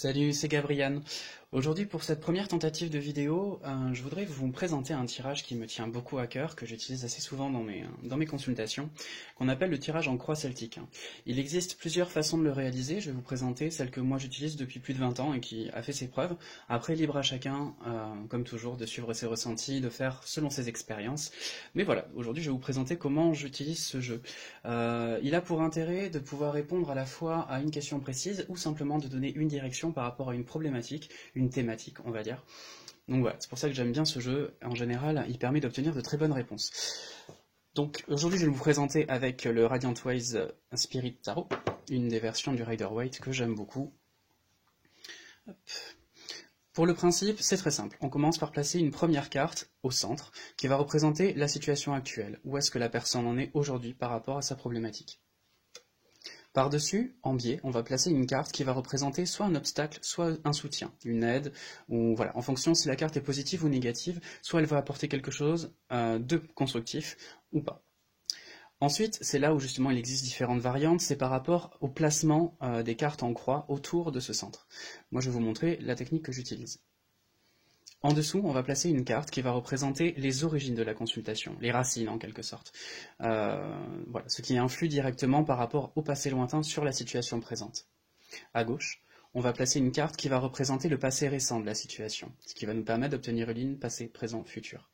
Salut, c'est Gabriel. Aujourd'hui, pour cette première tentative de vidéo, je voudrais vous présenter un tirage qui me tient beaucoup à cœur, que j'utilise assez souvent dans mes consultations, qu'on appelle le tirage en croix celtique. Il existe plusieurs façons de le réaliser. Je vais vous présenter celle que moi j'utilise depuis plus de 20 ans et qui a fait ses preuves. Après, libre à chacun, comme toujours, de suivre ses ressentis, de faire selon ses expériences. Mais voilà, aujourd'hui, je vais vous présenter comment j'utilise ce jeu. Il a pour intérêt de pouvoir répondre à la fois à une question précise ou simplement de donner une direction par rapport à une problématique, une thématique, on va dire. Donc voilà, c'est pour ça que j'aime bien ce jeu. En général, il permet d'obtenir de très bonnes réponses. Donc aujourd'hui, je vais vous présenter avec le Radiant Wise Spirit Tarot, une des versions du Rider-Waite que j'aime beaucoup. Hop. Pour le principe, c'est très simple. On commence par placer une première carte au centre qui va représenter la situation actuelle. Où est-ce que la personne en est aujourd'hui par rapport à sa problématique. Par-dessus, en biais, on va placer une carte qui va représenter soit un obstacle, soit un soutien, une aide, ou voilà, en fonction si la carte est positive ou négative, soit elle va apporter quelque chose de constructif ou pas. Ensuite, c'est là où justement il existe différentes variantes, c'est par rapport au placement des cartes en croix autour de ce centre. Moi, je vais vous montrer la technique que j'utilise. En dessous, on va placer une carte qui va représenter les origines de la consultation, les racines en quelque sorte. Voilà, ce qui influe directement par rapport au passé lointain sur la situation présente. À gauche, on va placer une carte qui va représenter le passé récent de la situation, ce qui va nous permettre d'obtenir une ligne passé, présent, futur.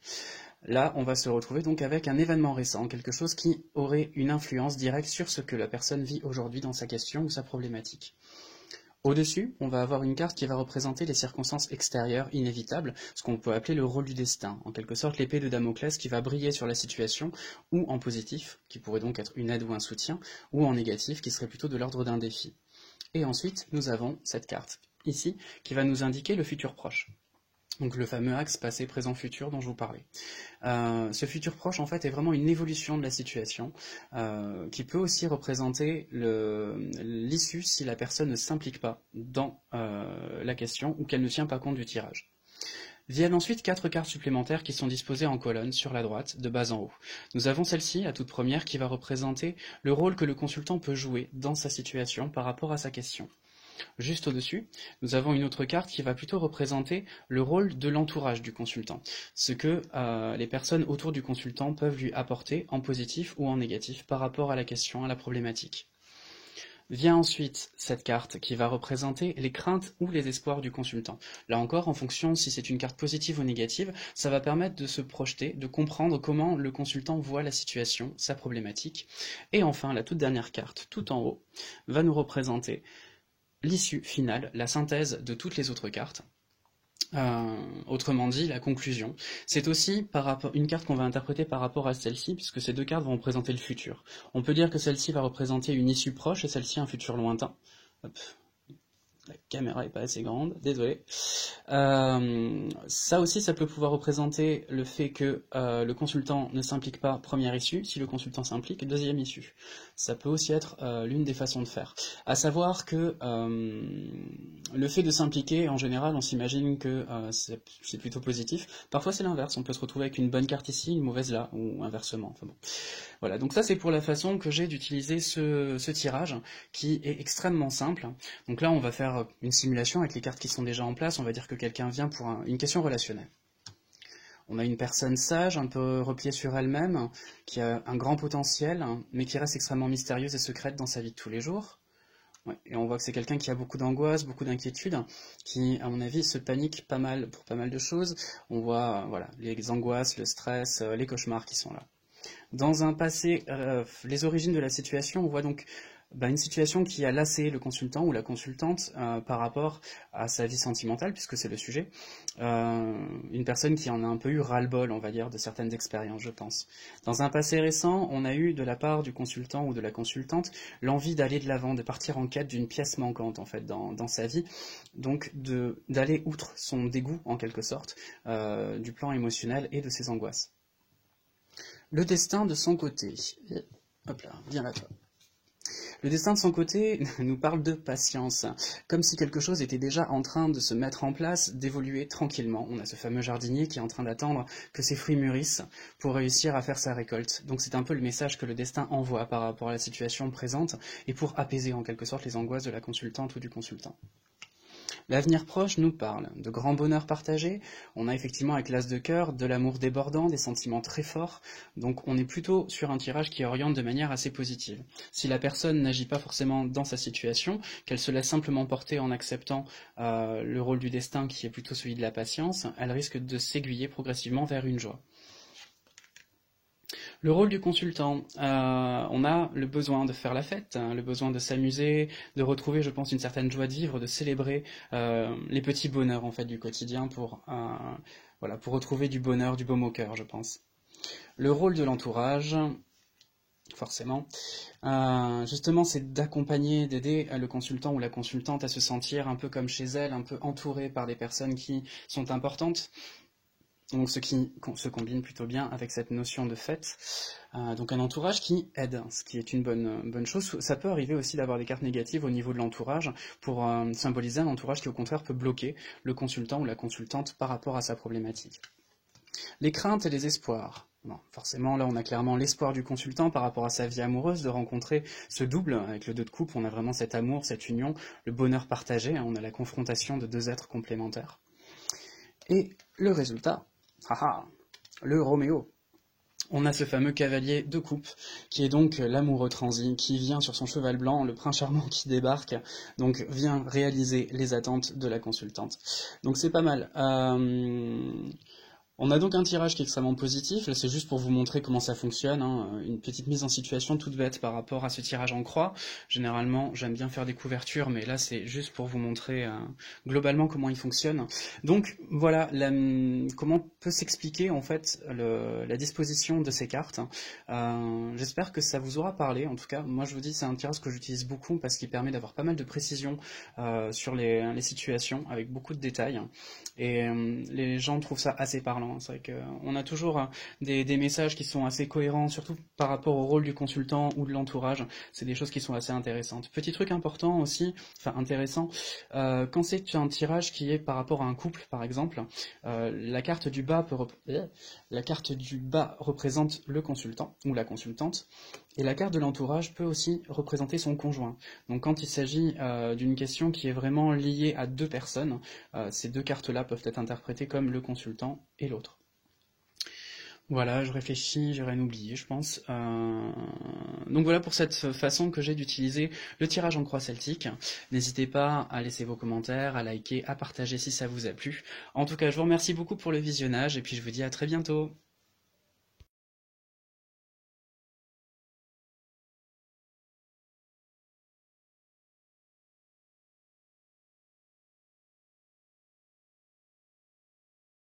Là, on va se retrouver donc avec un événement récent, quelque chose qui aurait une influence directe sur ce que la personne vit aujourd'hui dans sa question ou sa problématique. Au-dessus, on va avoir une carte qui va représenter les circonstances extérieures inévitables, ce qu'on peut appeler le rôle du destin, en quelque sorte l'épée de Damoclès qui va briller sur la situation, ou en positif, qui pourrait donc être une aide ou un soutien, ou en négatif, qui serait plutôt de l'ordre d'un défi. Et ensuite, nous avons cette carte, ici, qui va nous indiquer le futur proche. Donc le fameux axe passé, présent, futur dont je vous parlais. Ce futur proche, en fait, est vraiment une évolution de la situation qui peut aussi représenter l'issue si la personne ne s'implique pas dans la question ou qu'elle ne tient pas compte du tirage. Viennent ensuite 4 cartes supplémentaires qui sont disposées en colonne sur la droite, de bas en haut. Nous avons celle-ci, la toute première, qui va représenter le rôle que le consultant peut jouer dans sa situation par rapport à sa question. Juste au-dessus, nous avons une autre carte qui va plutôt représenter le rôle de l'entourage du consultant, ce que les personnes autour du consultant peuvent lui apporter en positif ou en négatif par rapport à la question, à la problématique. Vient ensuite cette carte qui va représenter les craintes ou les espoirs du consultant. Là encore, en fonction si c'est une carte positive ou négative, ça va permettre de se projeter, de comprendre comment le consultant voit la situation, sa problématique. Et enfin, la toute dernière carte, tout en haut, va nous représenter l'issue finale, la synthèse de toutes les autres cartes. Autrement dit, la conclusion. C'est aussi une carte qu'on va interpréter par rapport à celle-ci, puisque ces deux cartes vont représenter le futur. On peut dire que celle-ci va représenter une issue proche et celle-ci un futur lointain. Hop. La caméra est pas assez grande, désolé. Ça aussi, ça peut pouvoir représenter le fait que le consultant ne s'implique pas, première issue. Si le consultant s'implique, deuxième issue. Ça peut aussi être l'une des façons de faire. À savoir que le fait de s'impliquer, en général, on s'imagine que c'est plutôt positif. Parfois, c'est l'inverse. On peut se retrouver avec une bonne carte ici, une mauvaise là, ou inversement. Enfin bon. Voilà, donc ça c'est pour la façon que j'ai d'utiliser ce tirage, qui est extrêmement simple. Donc là, on va faire une simulation avec les cartes qui sont déjà en place. On va dire que quelqu'un vient pour une question relationnelle. On a une personne sage, un peu repliée sur elle-même, qui a un grand potentiel, mais qui reste extrêmement mystérieuse et secrète dans sa vie de tous les jours. Ouais, et on voit que c'est quelqu'un qui a beaucoup d'angoisse, beaucoup d'inquiétude, qui, à mon avis, se panique pas mal pour pas mal de choses. On voit voilà, les angoisses, le stress, les cauchemars qui sont là. Dans un passé, les origines de la situation, on voit donc une situation qui a lassé le consultant ou la consultante par rapport à sa vie sentimentale, puisque c'est le sujet. Une personne qui en a un peu eu ras-le-bol, on va dire, de certaines expériences, je pense. Dans un passé récent, on a eu de la part du consultant ou de la consultante l'envie d'aller de l'avant, de partir en quête d'une pièce manquante, en fait, dans sa vie. Donc, d'aller outre son dégoût, en quelque sorte, du plan émotionnel et de ses angoisses. Le destin de son côté. Hop là, viens là toi. Le destin de son côté nous parle de patience, comme si quelque chose était déjà en train de se mettre en place, d'évoluer tranquillement. On a ce fameux jardinier qui est en train d'attendre que ses fruits mûrissent pour réussir à faire sa récolte. Donc c'est un peu le message que le destin envoie par rapport à la situation présente et pour apaiser en quelque sorte les angoisses de la consultante ou du consultant. L'avenir proche nous parle de grands bonheurs partagés. On a effectivement avec l'as de cœur de l'amour débordant, des sentiments très forts. Donc on est plutôt sur un tirage qui oriente de manière assez positive. Si la personne n'agit pas forcément dans sa situation, qu'elle se laisse simplement porter en acceptant le rôle du destin qui est plutôt celui de la patience, elle risque de s'aiguiller progressivement vers une joie. Le rôle du consultant, on a le besoin de faire la fête, hein, le besoin de s'amuser, de retrouver, je pense, une certaine joie de vivre, de célébrer les petits bonheurs en fait du quotidien voilà, pour retrouver du bonheur, du baume au cœur, je pense. Le rôle de l'entourage, forcément, justement, c'est d'accompagner, d'aider le consultant ou la consultante à se sentir un peu comme chez elle, un peu entouré par des personnes qui sont importantes. Donc ce qui se combine plutôt bien avec cette notion de fête. Donc un entourage qui aide, ce qui est une bonne chose. Ça peut arriver aussi d'avoir des cartes négatives au niveau de l'entourage pour symboliser un entourage qui au contraire peut bloquer le consultant ou la consultante par rapport à sa problématique. Les craintes et les espoirs. Bon, forcément, là, on a clairement l'espoir du consultant par rapport à sa vie amoureuse de rencontrer ce double. Avec le 2 de coupe, on a vraiment cet amour, cette union, le bonheur partagé. On a la confrontation de deux êtres complémentaires. Et le résultat, le Roméo. On a ce fameux cavalier de coupe, qui est donc l'amoureux transi, qui vient sur son cheval blanc, le prince charmant qui débarque, donc vient réaliser les attentes de la consultante. Donc c'est pas mal. On a donc un tirage qui est extrêmement positif, là c'est juste pour vous montrer comment ça fonctionne, hein. Une petite mise en situation toute bête par rapport à ce tirage en croix. Généralement j'aime bien faire des couvertures, mais là c'est juste pour vous montrer globalement comment il fonctionne. Donc voilà comment peut s'expliquer en fait la disposition de ces cartes. J'espère que ça vous aura parlé, en tout cas moi je vous dis c'est un tirage que j'utilise beaucoup parce qu'il permet d'avoir pas mal de précision sur les situations avec beaucoup de détails, et les gens trouvent ça assez parlant. C'est vrai qu'on a toujours des messages qui sont assez cohérents, surtout par rapport au rôle du consultant ou de l'entourage. C'est des choses qui sont assez intéressantes. Petit truc important aussi, enfin intéressant, quand c'est un tirage qui est par rapport à un couple, par exemple, la carte du bas représente le consultant ou la consultante, et la carte de l'entourage peut aussi représenter son conjoint. Donc quand il s'agit d'une question qui est vraiment liée à deux personnes, ces deux cartes-là peuvent être interprétées comme le consultant et l'autre. Voilà, je réfléchis, j'ai rien oublié, je pense. Donc voilà pour cette façon que j'ai d'utiliser le tirage en croix celtique. N'hésitez pas à laisser vos commentaires, à liker, à partager si ça vous a plu. En tout cas, je vous remercie beaucoup pour le visionnage et puis je vous dis à très bientôt.